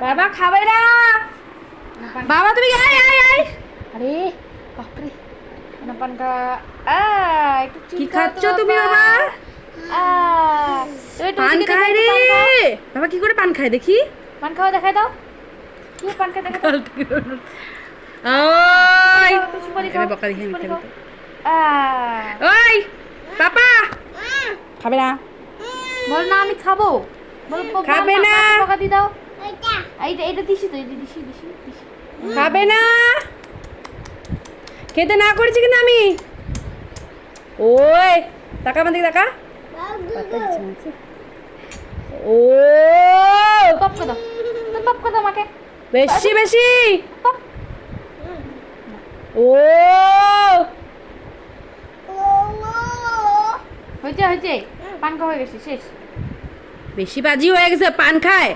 বাবা খাবে না বাবা, তুমি আয় আয় আয়। আরে বাপরে না পানটা একটু কি খাচ্ছ তুমি বাবা? পান খায় রে বাবা। কি করে পান খায় দেখি? পান খাওয়া দেখাই দাও। কি পান খায় দেখা দাও। ওই সুপারি এবার খাও, বকা দিই আমি সুপারি খাবো খাও। তো। ওই পাপা খাবে না? বল না আমি খাবো। বল খাবে না। বকা দি দাও। এইটা এটা দিছি তো, এটা দিছি দিছি দিছি। খাবে না। খেতে না করেছি কিন্তু আমি। ওই টাকা আমার দিকে টাকা। ও পপ করে দাও, তো পপ করে দাও আমাকে। বেশি বেশি। পপ। ও হয়েছে হয়েছে, পান খাওয়া হয়ে গেছে, শেষ। বেশি বাজি হয়ে গেছে, পান খায়।